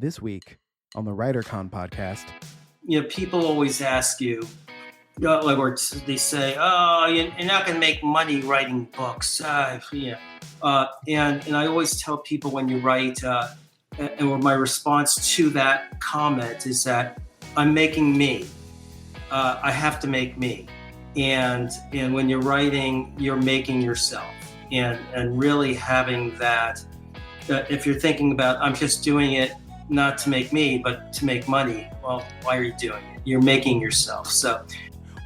This week on the WriterCon podcast. People always ask you, or they say, "Oh, you're not going to make money writing books." And I always tell people when you write, and my response to that comment is that I'm making me. I have to make me, and when you're writing, you're making yourself, and really having that. If you're thinking about, I'm just doing it not to make me, but to make money, well, why are you doing it? You're making yourself. So,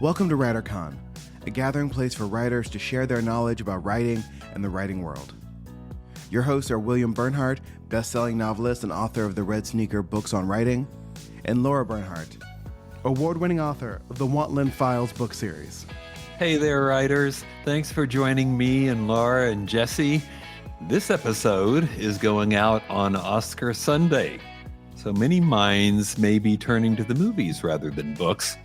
welcome to WriterCon, a gathering place for writers to share their knowledge about writing and the writing world. Your hosts are William Bernhardt, best-selling novelist and author of the Red Sneaker books on writing, and Lara Bernhardt, award-winning author of the Wantland Files book series. Hey there, writers. Thanks for joining me and Lara and Jesse. This episode is going out on Oscar Sunday, so many minds may be turning to the movies rather than books.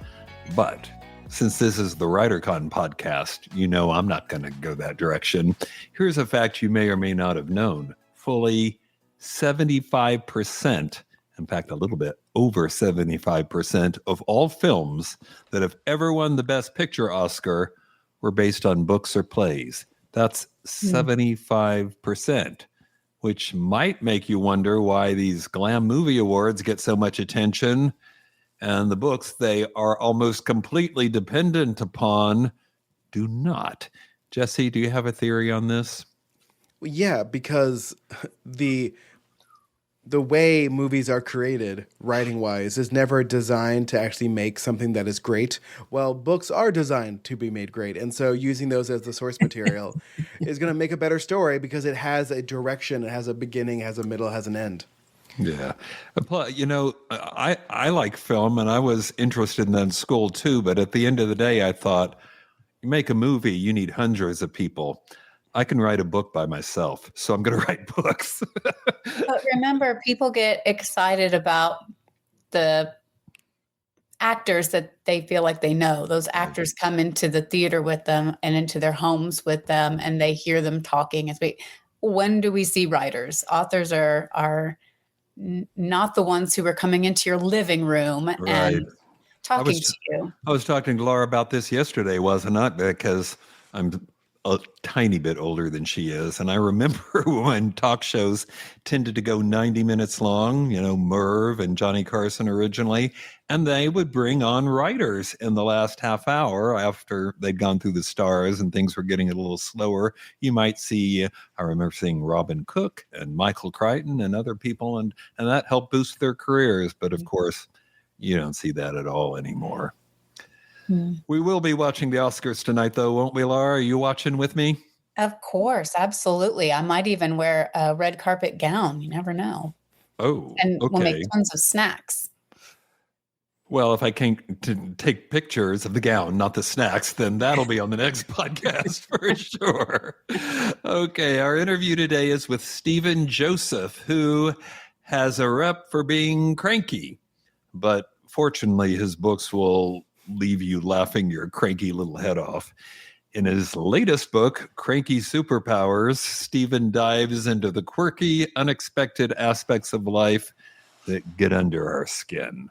But since this is the WriterCon podcast, you know I'm not going to go that direction. Here's a fact you may or may not have known. Fully 75%, in fact, a little bit over 75% of all films that have ever won the Best Picture Oscar were based on books or plays. That's 75%, which might make you wonder why these glam movie awards get so much attention and the books they are almost completely dependent upon do not. Jesse, do you have a theory on this? Yeah, because the way movies are created, writing-wise, is never designed to actually make something that is great. Well, books are designed to be made great, and so using those as the source material is going to make a better story because it has a direction, it has a beginning, it has a middle, it has an end. Yeah. You know, I like film, and I was interested in that in school too, but at the end of the day, I thought, you make a movie, you need hundreds of people. I can write a book by myself, so I'm going to write books. But remember, people get excited about the actors that they feel like they know. Those actors come into the theater with them and into their homes with them, and they hear them talking. When do we see writers? Authors are not the ones who are coming into your living room and talking to you. I was talking to Lara about this yesterday, wasn't I? Because I'm a tiny bit older than she is. And I remember when talk shows tended to go 90 minutes long, Merv and Johnny Carson originally, and they would bring on writers in the last half hour after they'd gone through the stars and things were getting a little slower. You might see, I remember seeing Robin Cook and Michael Crichton and other people, and that helped boost their careers. But of course, you don't see that at all anymore. We will be watching the Oscars tonight, though, won't we, Lara? Are you watching with me? Of course, absolutely. I might even wear a red carpet gown. You never know. Oh, and okay. We'll make tons of snacks. Well, if I can't take pictures of the gown, not the snacks, then that'll be on the next podcast for sure. Okay, our interview today is with Stephen Joseph, who has a rep for being cranky, but fortunately his books will leave you laughing your cranky little head off. In his latest book, Cranky Superpowers, Stephen dives into the quirky, unexpected aspects of life that get under our skin.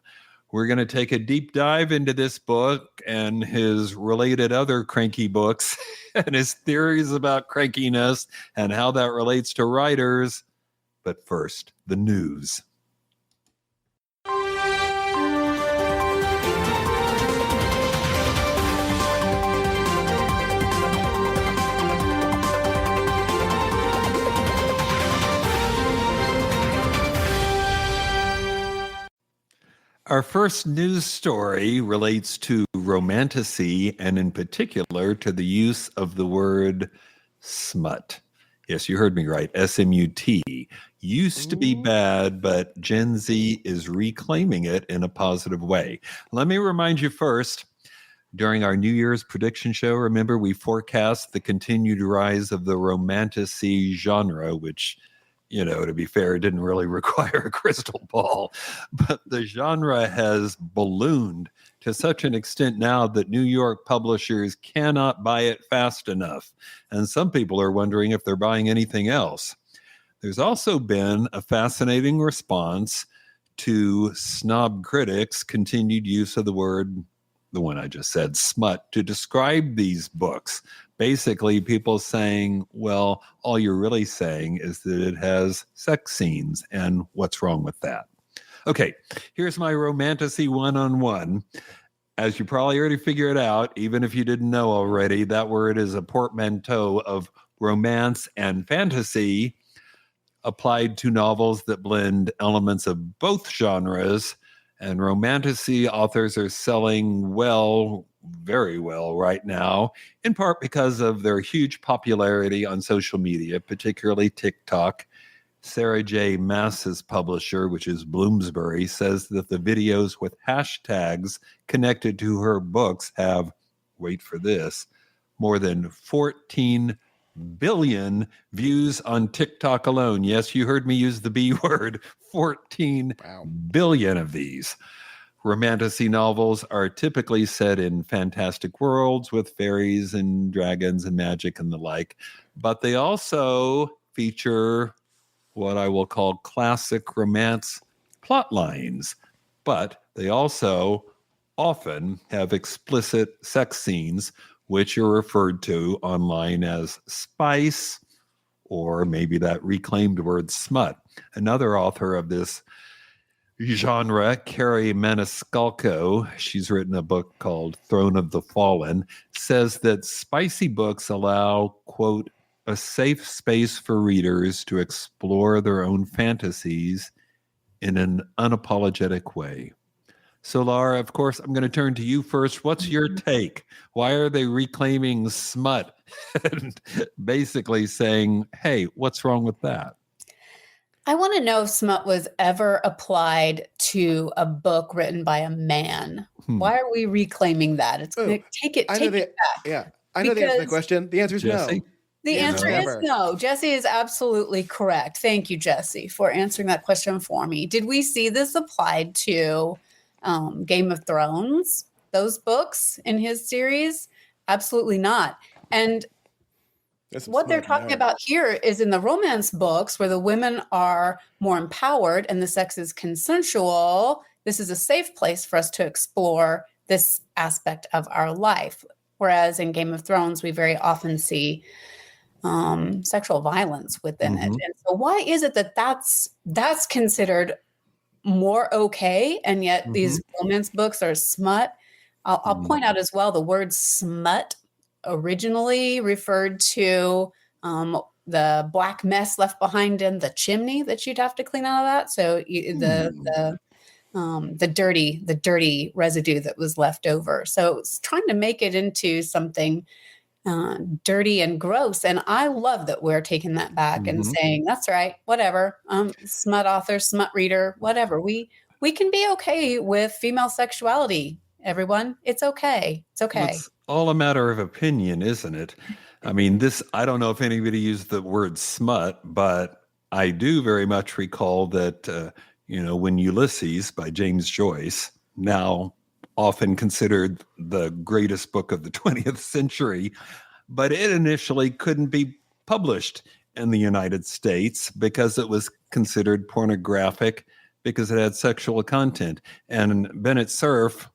We're going to take a deep dive into this book and his related other cranky books and his theories about crankiness and how that relates to writers. But first, the news. Our first news story relates to Romantasy, and in particular to the use of the word smut. Yes, you heard me right. S-M-U-T. Used to be bad, but Gen Z is reclaiming it in a positive way. Let me remind you first, during our New Year's prediction show, remember we forecast the continued rise of the Romantasy genre, which, to be fair, didn't really require a crystal ball. But the genre has ballooned to such an extent now that New York publishers cannot buy it fast enough. And some people are wondering if they're buying anything else. There's also been a fascinating response to snob critics continued use of the word, the one I just said, smut, to describe these books. Basically, people saying, well, all you're really saying is that it has sex scenes, and what's wrong with that? Okay, here's my Romantasy one-on-one. As you probably already figured out, even if you didn't know already, that word is a portmanteau of romance and fantasy applied to novels that blend elements of both genres. And Romantasy authors are selling well, very well right now, in part because of their huge popularity on social media, particularly TikTok. Sarah J. Maas's publisher, which is Bloomsbury, says that the videos with hashtags connected to her books have, wait for this, more than 14 billion views on TikTok alone. Yes, you heard me use the B word, 14 billion of these. Romantasy novels are typically set in fantastic worlds with fairies and dragons and magic and the like, but they also feature what I will call classic romance plot lines, but they also often have explicit sex scenes, which are referred to online as spice, or maybe that reclaimed word smut. Another author of this genre, Carrie Maniscalco, she's written a book called Throne of the Fallen, says that spicy books allow, quote, a safe space for readers to explore their own fantasies in an unapologetic way. So, Lara, of course, I'm going to turn to you first. What's your take? Why are they reclaiming smut and basically saying, hey, what's wrong with that? I want to know if smut was ever applied to a book written by a man. Why are we reclaiming that? It's take it back. Yeah, I know the answer to the question. The answer is Jesse? no. The answer is no. Jesse is absolutely correct. Thank you, Jesse, for answering that question for me. Did we see this applied to Game of Thrones, those books in his series? Absolutely not. And what they're talking about here is in the romance books where the women are more empowered and the sex is consensual. This is a safe place for us to explore this aspect of our life. Whereas in Game of Thrones, we very often see sexual violence within it. And so why is it that that's considered more okay, and yet these romance books are smut? I'll point out as well, the word smut originally referred to the black mess left behind in the chimney that you'd have to clean out of that. So the dirty residue that was left over. So it's trying to make it into something dirty and gross. And I love that we're taking that back and saying, that's right, whatever. Smut author, smut reader, whatever. We can be okay with female sexuality, everyone. It's okay. It's okay. It's all a matter of opinion, isn't it? I mean, I don't know if anybody used the word smut, but I do very much recall that, when Ulysses by James Joyce, now often considered the greatest book of the 20th century, but it initially couldn't be published in the United States because it was considered pornographic because it had sexual content. And Bennett Cerf,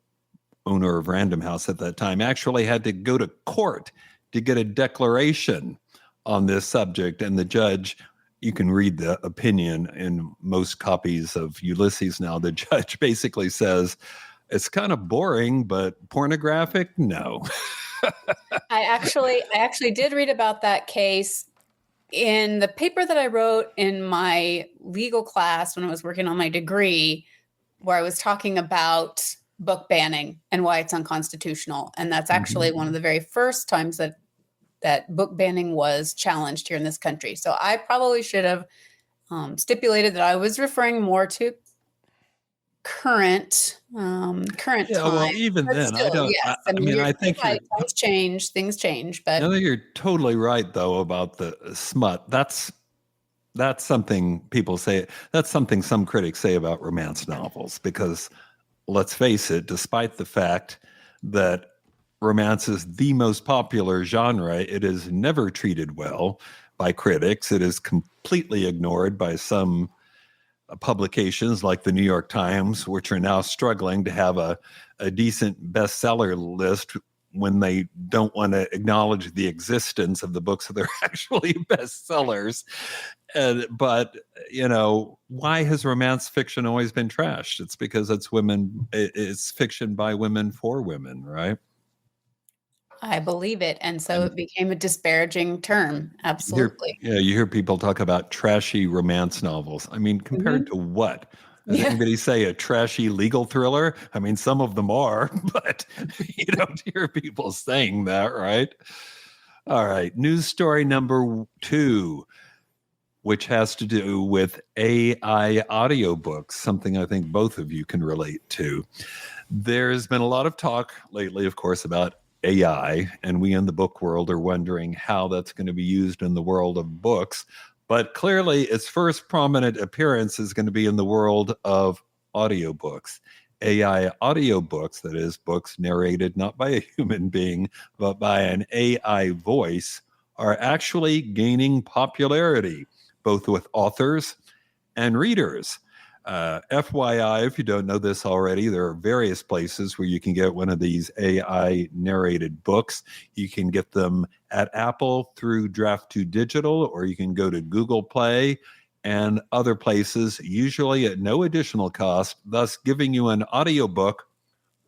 owner of Random House at that time, actually had to go to court to get a declaration on this subject. And the judge, you can read the opinion in most copies of Ulysses now, the judge basically says, it's kind of boring, but pornographic? No. I actually did read about that case in the paper that I wrote in my legal class when I was working on my degree, where I was talking about book banning and why it's unconstitutional. And that's actually one of the very first times that book banning was challenged here in this country. So I probably should have stipulated that I was referring more to current time. Well, even but then, still, I don't. yes. I think right. Things change. But I think you're totally right, though, about the smut. That's something people say. That's something some critics say about romance novels, because let's face it, despite the fact that romance is the most popular genre, it is never treated well by critics. It is completely ignored by some publications like the New York Times, which are now struggling to have a decent bestseller list when they don't want to acknowledge the existence of the books that are actually bestsellers. But, why has romance fiction always been trashed? It's because it's fiction by women for women, right? I believe it. And so it became a disparaging term. Absolutely. You hear people talk about trashy romance novels. I mean, compared to what? Does anybody say a trashy legal thriller? I mean, some of them are, but you don't hear people saying that, right? All right. News story number 2, which has to do with AI audiobooks, something I think both of you can relate to. There's been a lot of talk lately, of course, about AI, and we in the book world are wondering how that's going to be used in the world of books. But clearly, its first prominent appearance is going to be in the world of audiobooks. AI audiobooks, that is, books narrated not by a human being, but by an AI voice, are actually gaining popularity, both with authors and readers. FYI, if you don't know this already, there are various places where you can get one of these AI narrated books. You can get them at Apple through Draft2 Digital, or you can go to Google Play and other places, usually at no additional cost, thus giving you an audiobook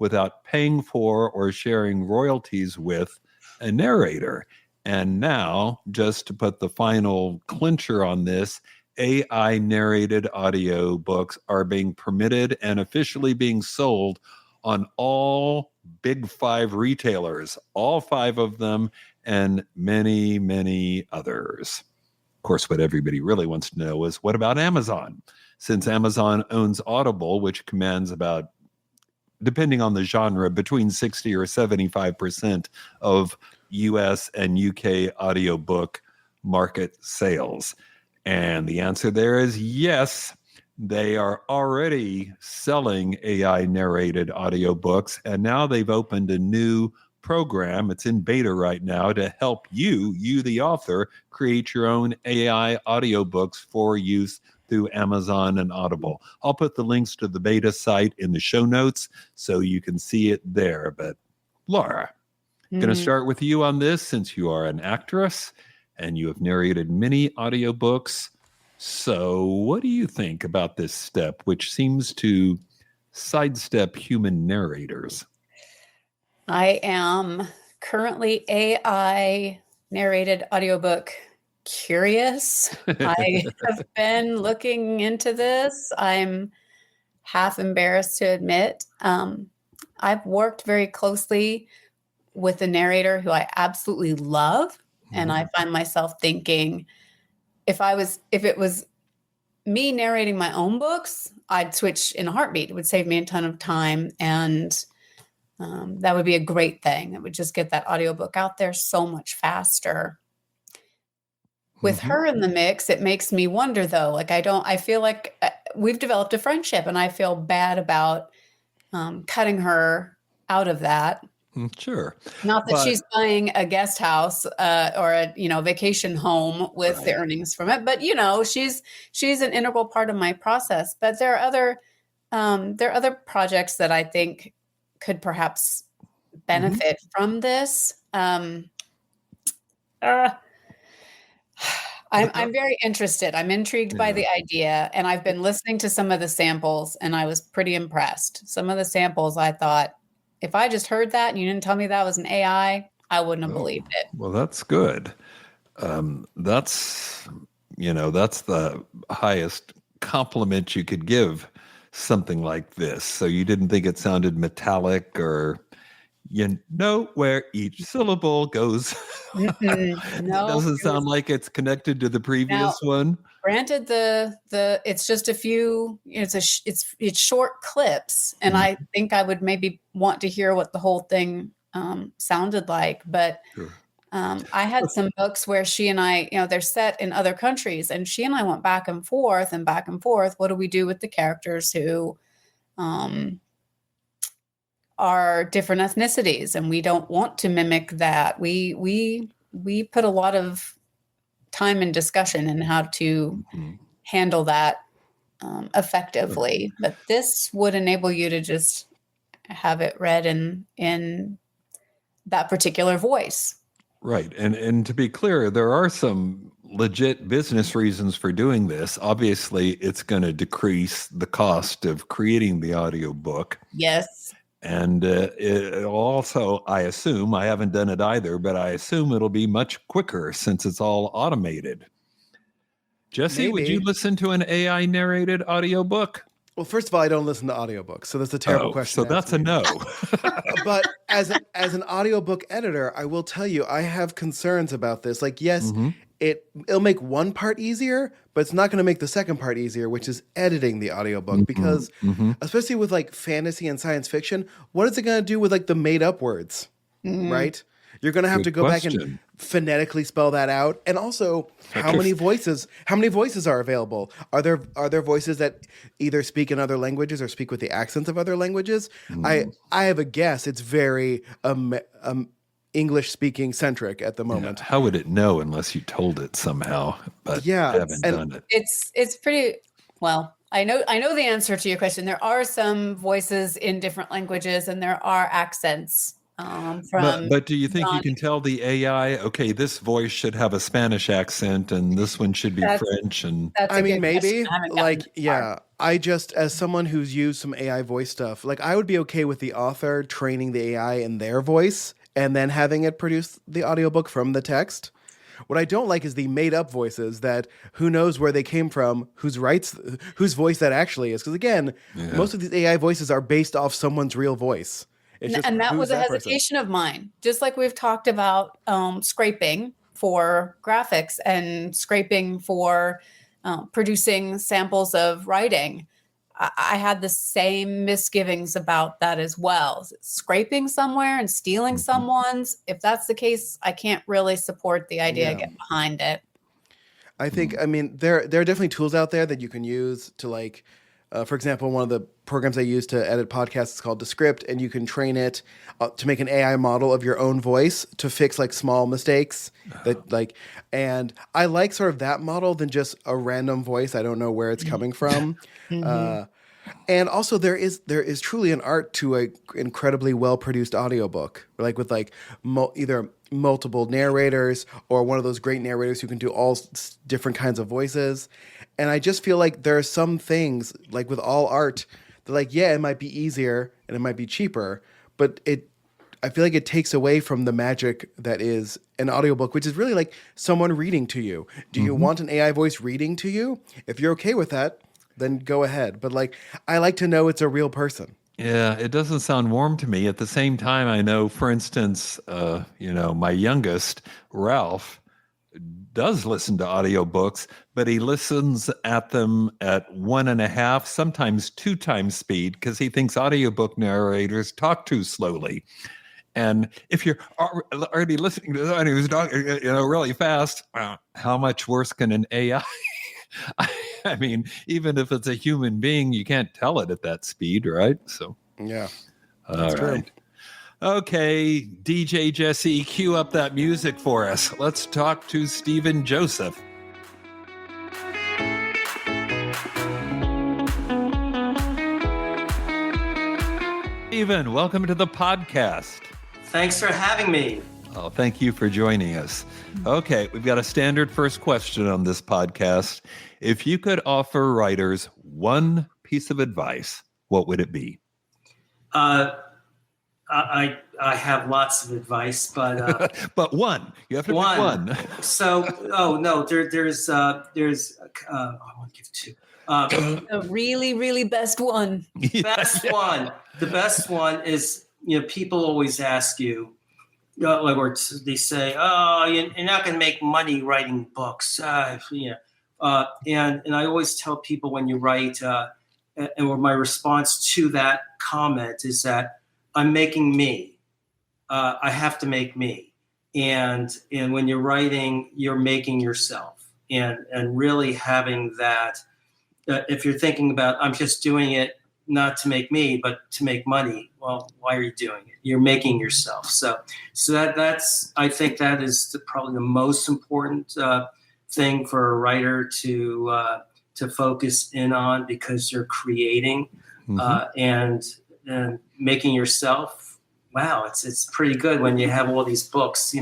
without paying for or sharing royalties with a narrator. And now, just to put the final clincher on this, AI narrated audio books are being permitted and officially being sold on all big 5 retailers, all 5 of them, and many, many others. Of course, what everybody really wants to know is, what about Amazon? Since Amazon owns Audible, which commands about, depending on the genre, between 60 or 75% of US and UK audiobook market sales. And the answer there is yes. They are already selling AI narrated audiobooks, and now they've opened a new program. It's in beta right now to help you, the author, create your own AI audiobooks for use through Amazon and Audible. I'll put the links to the beta site in the show notes so you can see it there. But Lara, going to start with you on this, since you are an actress and you have narrated many audiobooks. So what do you think about this step, which seems to sidestep human narrators? I am currently AI narrated audiobook curious. I have been looking into this. I'm half embarrassed to admit. I've worked very closely with a narrator who I absolutely love. And I find myself thinking, if it was me narrating my own books, I'd switch in a heartbeat. It would save me a ton of time. And that would be a great thing. It would just get that audiobook out there so much faster. With her in the mix, it makes me wonder though, I feel like we've developed a friendship, and I feel bad about cutting her out of that. Sure. Not that she's buying a guest house or a vacation home with the earnings from it, but she's an integral part of my process. But there are other projects that I think could perhaps benefit from this. I'm very interested. I'm intrigued by the idea, and I've been listening to some of the samples, and I was pretty impressed. Some of the samples, I thought, if I just heard that and you didn't tell me that was an AI, I wouldn't have believed it. Well, that's good. That's the highest compliment you could give something like this. So you didn't think it sounded metallic, or where each syllable goes. No, it doesn't sound like it's connected to the previous one. Granted, it's just a few. It's short clips, and I think I would maybe want to hear what the whole thing sounded like. But I had some books where she and I, they're set in other countries, and she and I went back and forth and back and forth. What do we do with the characters who are different ethnicities, and we don't want to mimic that? We put a lot of time and discussion in how to handle that effectively. But this would enable you to just have it read in that particular voice. Right. And to be clear, there are some legit business reasons for doing this. Obviously, it's going to decrease the cost of creating the audiobook. Yes. And it also, I assume, I haven't done it either, but I assume it'll be much quicker since it's all automated. Jesse, would you listen to an AI narrated audiobook? Well, first of all, I don't listen to audiobooks, so that's a terrible question. So that's a no. But as an audiobook editor, I will tell you, I have concerns about this. Like, yes, it'll make one part easier, but it's not going to make the second part easier, which is editing the audiobook. Because especially with like fantasy and science fiction, what is it going to do with like the made up words, right? You're going to have to go back and phonetically spell that out. And also, how many voices are available? Are there voices that either speak in other languages or speak with the accents of other languages? I have a guess. It's very English speaking centric at the moment. Yeah, how would it know unless you told it somehow? But I haven't done it. It's pretty well. I know the answer to your question. There are some voices in different languages, and there are accents. But do you think you can tell the AI, okay, this voice should have a Spanish accent and this one should be French? And I mean, maybe I just, as someone who's used some AI voice stuff, like I would be okay with the author training the AI in their voice and then having it produce the audiobook from the text. What I don't like is the made up voices that who knows where they came from, whose voice that actually is. Because again, most of these AI voices are based off someone's real voice. And that was a hesitation of mine. Just like we've talked about scraping for graphics and scraping for producing samples of writing. I had the same misgivings about that as well. Scraping somewhere and stealing someone's, if that's the case, I can't really support the idea, get behind it. I think, I mean, there are definitely tools out there that you can use to like, for example, one of the programs I use to edit podcasts is called Descript, and you can train it to make an AI model of your own voice to fix like small mistakes that like, and I like sort of that model than just a random voice. I don't know where it's coming from. And also there is truly an art to a incredibly well-produced audiobook, like with like either multiple narrators or one of those great narrators who can do all different kinds of voices. And I just feel like there are some things, like with all art, that like, yeah, it might be easier and it might be cheaper, but I feel like it takes away from the magic that is an audiobook, which is really like someone reading to you. Do you want an AI voice reading to you? If you're okay with that, then go ahead. But like, I like to know it's a real person. Yeah, it doesn't sound warm to me. At the same time, I know, for instance, my youngest, Ralph, does listen to audiobooks, but he listens at them at 1.5, sometimes 2 times speed, because he thinks audiobook narrators talk too slowly. And if you're already listening to someone who's talking, really fast, how much worse can an AI? I mean, even if it's a human being, you can't tell it at that speed, right? So yeah, all right. True. Okay, DJ Jesse, cue up that music for us. Let's talk to Stephen Joseph. Stephen, welcome to the podcast. Thanks for having me. Oh, thank you for joining us. Okay, we've got a standard first question on this podcast. If you could offer writers one piece of advice, what would it be? I have lots of advice, but but one. You have to pick one. So, there's I want to give 2. The really, really best one. One. The best one is, people always ask you, or they say, "Oh, you're not going to make money writing books." And I always tell people when you write, and my response to that comment is that I'm making me. I have to make me, and when you're writing, you're making yourself, and really having that. If you're thinking about, I'm just doing it not to make me, but to make money. Well, why are you doing it? You're making yourself. So that's I think that is probably the most important thing for a writer to to focus in on because you're creating and making yourself. Wow, it's pretty good when you have all these books,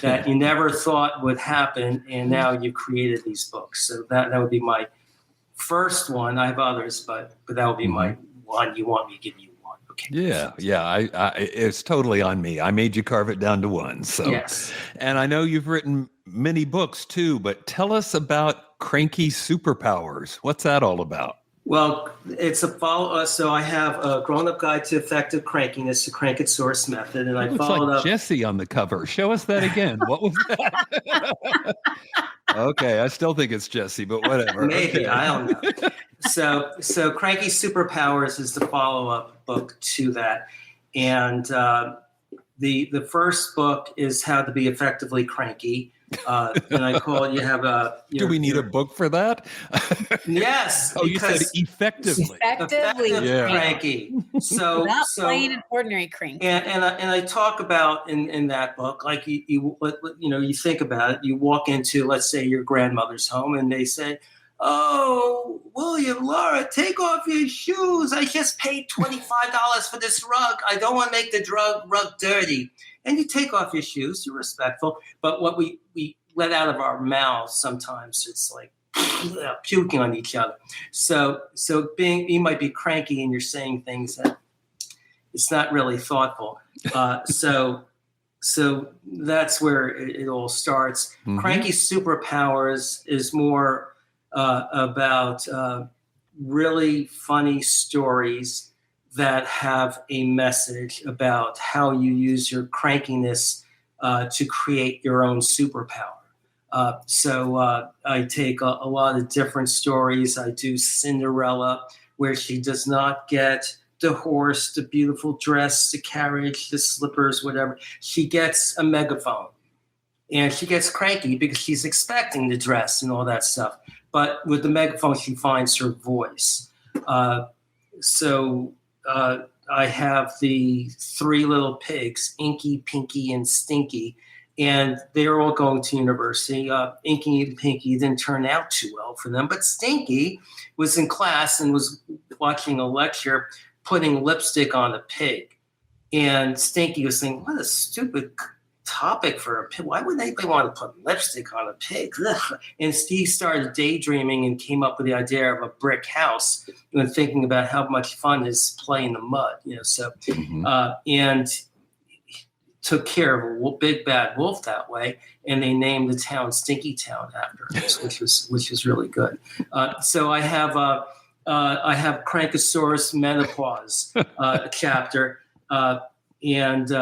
that you never thought would happen, and now you've created these books. So that would be my first one. I have others, but that would be my one. You want me to give you one? Okay. Yeah. I it's totally on me. I made you carve it down to one. So yes. And I know you've written many books too, but tell us about Cranky Superpowers. What's that all about? Well, it's a follow. So I have a grown-up guide to effective crankiness, the Cranky Source method, and I Looks followed like up. Jesse on the cover. Show us that again. What was that? Okay, I still think it's Jesse, but whatever. Maybe, Okay. I don't know. So Cranky Superpowers is the follow-up book to that, and the first book is How to Be Effectively Cranky. And I call it. You have a. Do we need a book for that? Yes. Oh, you said effectively. Effectively Yeah. Cranky. So not plain and ordinary cranky. And I talk about in that book, like you think about it. You walk into, let's say, your grandmother's home, and they say, "Oh, William, Lara, take off your shoes. I just paid $25 for this rug. I don't want to make the rug dirty." And you take off your shoes. You're respectful. But what we let out of our mouths sometimes, it's like puking on each other. So you might be cranky and you're saying things that it's not really thoughtful. So that's where it all starts. Mm-hmm. Cranky Superpowers is more about really funny stories that have a message about how you use your crankiness to create your own superpower. So I take a lot of different stories. I do Cinderella, where she does not get the horse, the beautiful dress, the carriage, the slippers, whatever. She gets a megaphone. And she gets cranky because she's expecting the dress and all that stuff. But with the megaphone, she finds her voice. I have the three little pigs, Inky, Pinky, and Stinky, and they're all going to university. Inky and Pinky didn't turn out too well for them, but Stinky was in class and was watching a lecture, putting lipstick on a pig. And Stinky was saying, what a stupid topic for a pig. Why would anybody want to put lipstick on a pig? Ugh. And Steve started daydreaming and came up with the idea of a brick house and thinking about how much fun is playing in the mud, and took care of a big bad wolf that way. And they named the town Stinky Town after us, which was really good. So I have Crankosaurus menopause chapter, and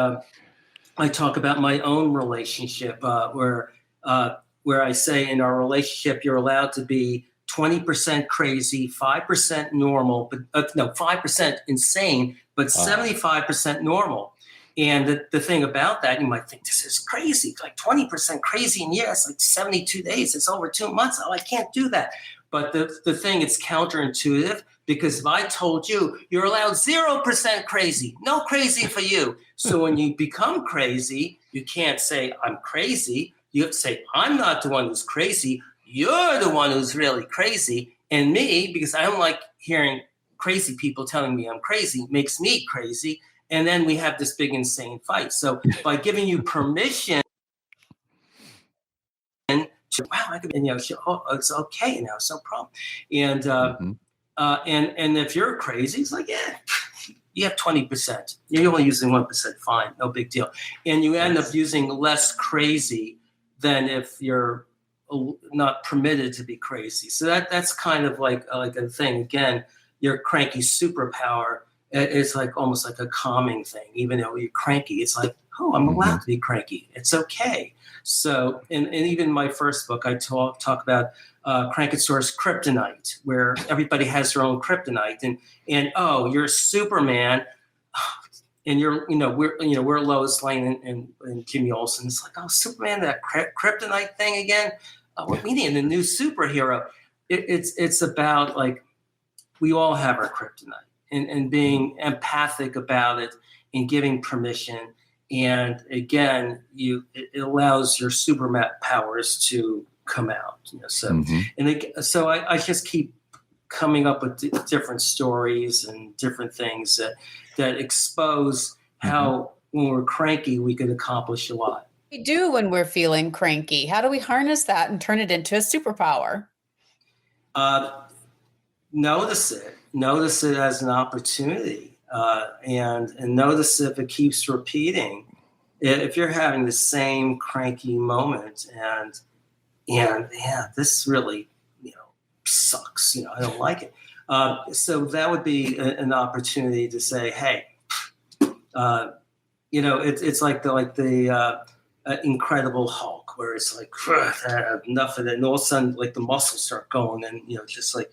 I talk about my own relationship, where I say in our relationship, you're allowed to be 20% crazy, 5% normal, but 5% insane, but 75% normal. And the thing about that, you might think this is crazy, like 20% crazy in a year, it's like 72 days, it's over 2 months. Oh, I can't do that. But the thing, it's counterintuitive, because if I told you you're allowed 0% crazy, no crazy for you. So when you become crazy, you can't say I'm crazy. You have to say I'm not the one who's crazy. You're the one who's really crazy. And me, because I don't like hearing crazy people telling me I'm crazy, makes me crazy. And then we have this big insane fight. So by giving you permission to, wow, it's okay now, it's no problem. And and if you're crazy, it's like, yeah, you have 20%. You're only using 1%, fine, no big deal. And you end up using less crazy than if you're not permitted to be crazy. So that's kind of like a thing. Again, your cranky superpower, it's like almost like a calming thing. Even though you're cranky, it's like, oh, I'm allowed to be cranky. It's okay. So, and even my first book, I talk about Crankosaurus kryptonite, where everybody has their own kryptonite, and oh, you're Superman, and we're Lois Lane and Jimmy Olsen. It's like, oh, Superman, that kryptonite thing again. What we need a new superhero. It's about, like, we all have our kryptonite, and being empathic about it and giving permission. And again, it allows your superpowers to come out. So I just keep coming up with different stories and different things that expose how when we're cranky we can accomplish a lot. We do when we're feeling cranky. How do we harness that and turn it into a superpower? Notice it as an opportunity, and notice if it keeps repeating. If you're having the same cranky moment and this really, sucks, I don't like it. So that would be an opportunity to say, hey, it's like the Incredible Hulk, where it's like enough of it, and all of a sudden, like the muscles start going, and just like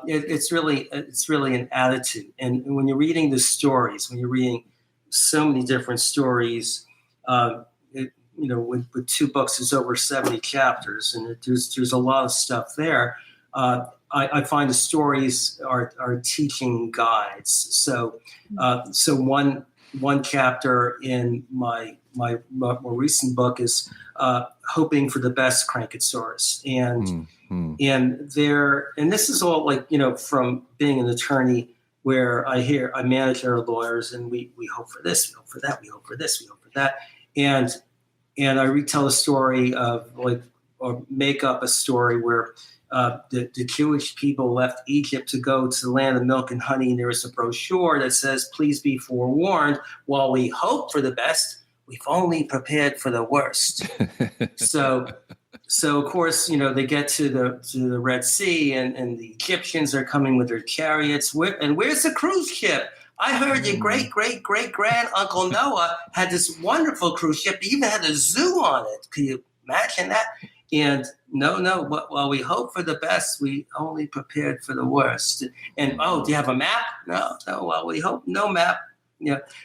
it's really an attitude. And when you're reading the stories, when you're reading so many different stories, with 2 books, there's over 70 chapters, and there's a lot of stuff there. I find the stories are teaching guides. So one chapter in my more recent book is hoping for the best Crankosaurus, and this is all like from being an attorney, where I manage our lawyers, and we hope for this, we hope for that, we hope for this, we hope for that, and I retell a story of or make up a story where the Jewish people left Egypt to go to the land of milk and honey, and there is a brochure that says, "Please be forewarned. While we hope for the best, we've only prepared for the worst." So of course, they get to the Red Sea, and the Egyptians are coming with their chariots. Where's the cruise ship? I heard your great grand Uncle Noah had this wonderful cruise ship. He even had a zoo on it. Can you imagine that? And no. While we hope for the best, we only prepared for the worst. And do you have a map? No. While we hope, no map.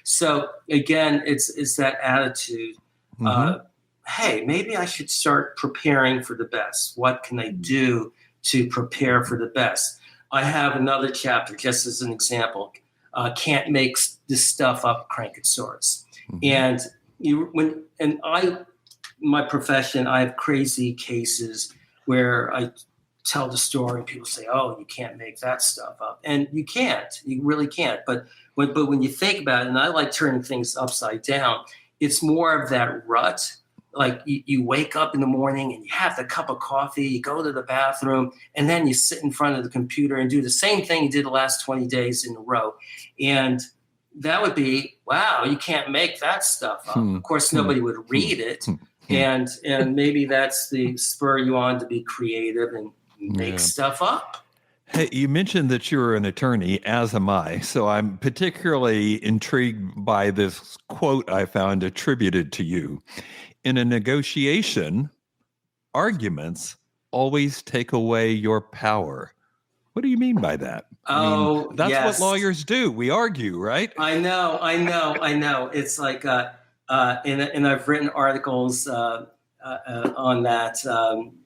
So again, it's that attitude. Hey, maybe I should start preparing for the best. What can I do to prepare for the best? I have another chapter, just as an example. Can't make this stuff up, Crankosaurus. And my profession, I have crazy cases where I tell the story and people say, "Oh, you can't make that stuff up," and you really can't. But when you think about it, and I like turning things upside down, it's more of that rut. Like you wake up in the morning and you have the cup of coffee, you go to the bathroom, and then you sit in front of the computer and do the same thing you did the last 20 days in a row. And that would be, wow, you can't make that stuff up. Of course, nobody would read it. And maybe that's the spur you on to be creative and make stuff up. Hey, you mentioned that you're an attorney, as am I. So I'm particularly intrigued by this quote I found attributed to you. In a negotiation, arguments always take away your power. What do you mean by that? That's yes. what lawyers do. We argue, right? I know. It's like, and I've written articles on that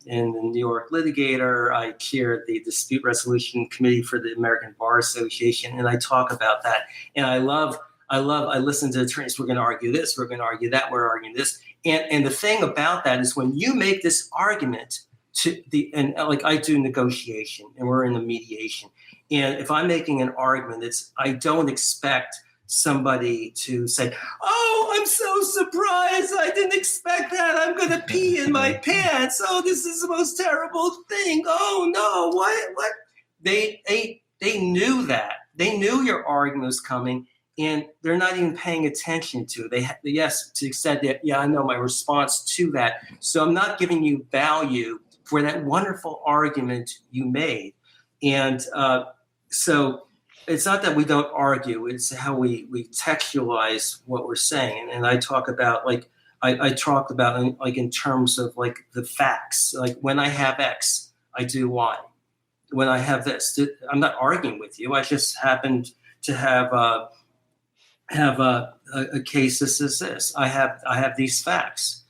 in the New York Litigator. I chair the Dispute Resolution Committee for the American Bar Association, and I talk about that. And I listen to attorneys. We're going to argue this. We're going to argue that. We're arguing this. And the thing about that is when you make this argument and like I do negotiation, and we're in the mediation. And if I'm making an argument, I don't expect somebody to say, "Oh, I'm so surprised. I didn't expect that. I'm going to pee in my pants. Oh, this is the most terrible thing. Oh no, what?" They knew that. They knew your argument was coming, and they're not even paying attention to it. Yes, to the extent that, I know my response to that. So I'm not giving you value for that wonderful argument you made. And so it's not that we don't argue, it's how we textualize what we're saying. And I talk about, I talked about like in terms of like the facts, like when I have X, I do Y. When I have this, I'm not arguing with you. I just happened to have a case this is this. I have these facts.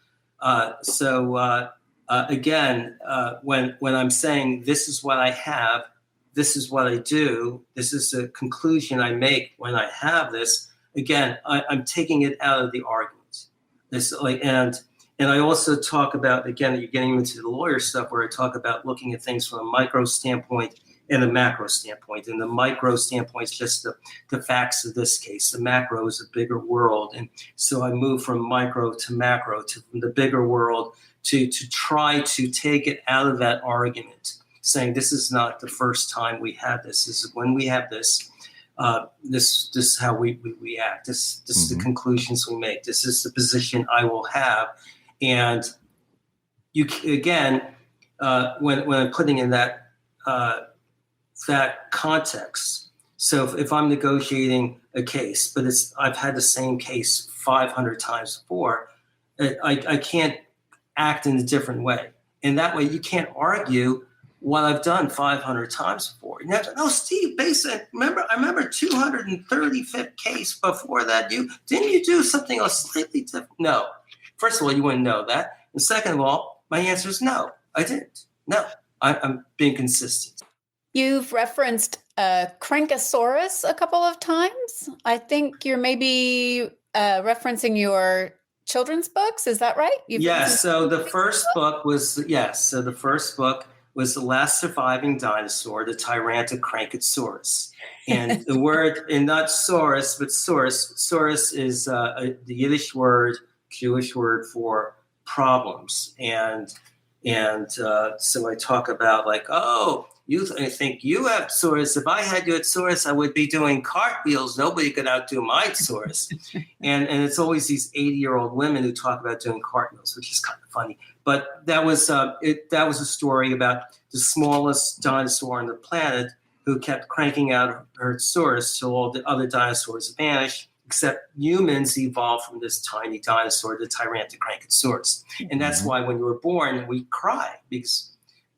Again, when I'm saying this is what I have, this is what I do, this is the conclusion I make when I have this. Again, I'm taking it out of the argument. This and And I also talk about, again, you're getting into the lawyer stuff where I talk about looking at things from a micro standpoint and a macro standpoint. And the micro standpoint is just the facts of this case. The macro is a bigger world. And so I move from micro to macro, to from the bigger world to try to take it out of that argument, saying this is not the first time we have this. This is when we have this. This is how we act. This is the conclusions we make. This is the position I will have. And you again, when I'm putting in that context. So if I'm negotiating a case, but I've had the same case 500 times before, I can't act in a different way. And that way, you can't argue what I've done 500 times before. You have to, no, Steve, I remember 235th case before that. Didn't you do something else slightly different? No. First of all, you wouldn't know that. And second of all, my answer is no, I didn't. No, I'm being consistent. You've referenced Crankosaurus a couple of times. I think you're maybe referencing your children's books. Is that right? Yes. So the first book was The Last Surviving Dinosaur, the Tyrannosaurus. And the word, and not saurus, but source. Saurus is the Yiddish word, Jewish word for problems. And so I talk about like, I think you have Saurus. If I had you at Saurus, I would be doing cartwheels. Nobody could outdo my Saurus. and it's always these 80-year-old women who talk about doing cartwheels, which is kind of funny. But that was a story about the smallest dinosaur on the planet who kept cranking out her Saurus till all the other dinosaurs vanished, except humans evolved from this tiny dinosaur, the Tyrannosaurus. And that's why when you were born, we cry because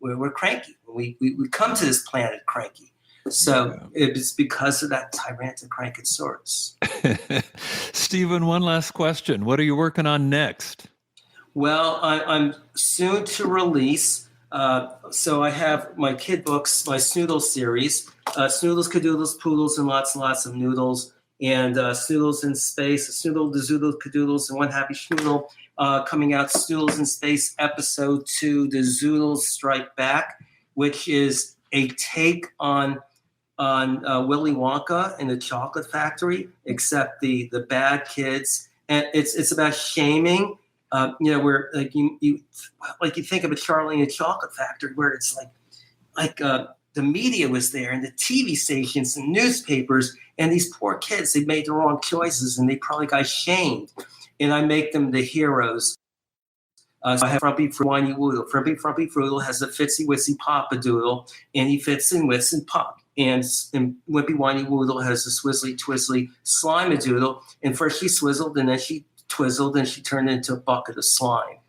we're cranky. We come to this planet cranky. So it's because of that Tyrannosaurus. Stephen, one last question. What are you working on next? Well, I'm soon to release. So I have my kid books, my Snoodle series, Snoodles, Cadoodles, Poodles, and lots of noodles, and Snoodles in Space, Snoodle, the Zoodle, Cadoodles, and One Happy Schnoodle. Coming out, Snoodles in Space, Episode 2, The Zoodles Strike Back, which is a take on Willy Wonka and the Chocolate Factory, except the bad kids, and it's about shaming. Where like you think of a Charlie and the Chocolate Factory, where it's like the media was there and the TV stations and newspapers, and these poor kids, they made the wrong choices and they probably got shamed. And I make them the heroes. So I have Frumpy Whiny Woodle. Frumpy Fruddle has a Fitsy Witsy Papa Doodle, and he fits and wits and pop. And Wimpy Whiny Woodle has a Swizzly Twizzly Slime-a-Doodle, and first she swizzled, and then she twizzled, and she turned into a bucket of slime.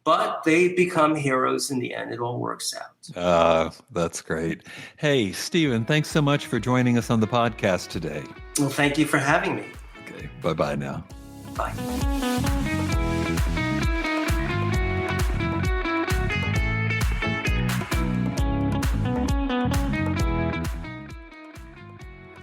But they become heroes in the end. It all works out. That's great. Hey, Stephen, thanks so much for joining us on the podcast today. Well, thank you for having me. Okay, bye-bye now. Bye.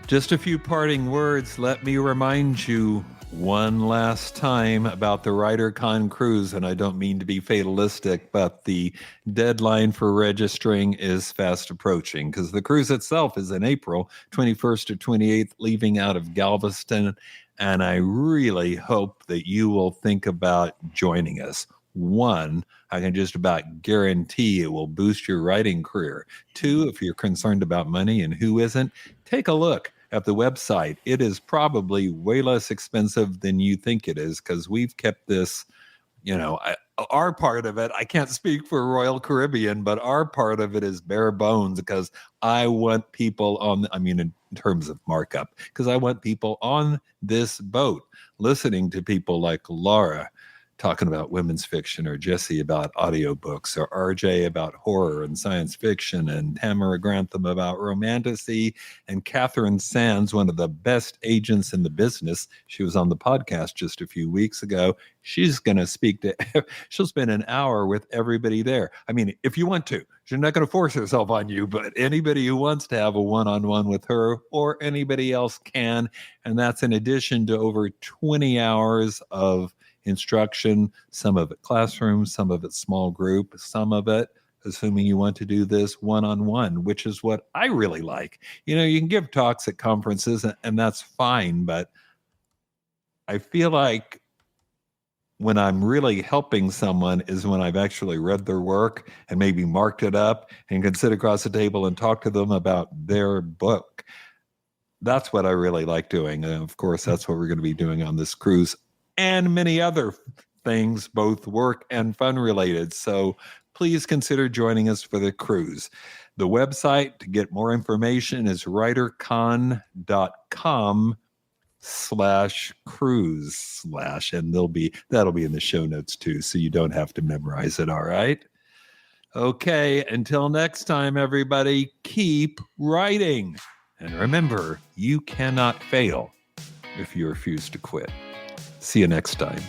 Just a few parting words. Let me remind you one last time about the WriterCon cruise, and I don't mean to be fatalistic, but the deadline for registering is fast approaching because the cruise itself is in April 21st to 28th, leaving out of Galveston. And I really hope that you will think about joining us. One, I can just about guarantee it will boost your writing career. Two, if you're concerned about money, and who isn't, take a look at the website. It is probably way less expensive than you think it is because we've kept this, our part of it, I can't speak for Royal Caribbean, but our part of it is bare bones because I want people in terms of markup, because I want people on this boat listening to people like Lara talking about women's fiction, or Jesse about audiobooks, or RJ about horror and science fiction, and Tamara Grantham about romantasy, and Catherine Sands, one of the best agents in the business. She was on the podcast just a few weeks ago. She's going to she'll spend an hour with everybody there. I mean, if you want to, she's not going to force herself on you, but anybody who wants to have a one-on-one with her or anybody else can. And that's in addition to over 20 hours of instruction, some of it classroom, some of it small group, some of it, assuming you want to do this one-on-one, which is what I really like. You know, you can give talks at conferences and that's fine, but I feel like when I'm really helping someone is when I've actually read their work and maybe marked it up and can sit across the table and talk to them about their book. That's what I really like doing. And of course, that's what we're going to be doing on this cruise and many other things, both work and fun related. So please consider joining us for the cruise. The website to get more information is writercon.com/cruise/ and that'll be in the show notes too, so you don't have to memorize it. All right. Okay. Until next time, everybody, keep writing. And remember, you cannot fail if you refuse to quit. See you next time.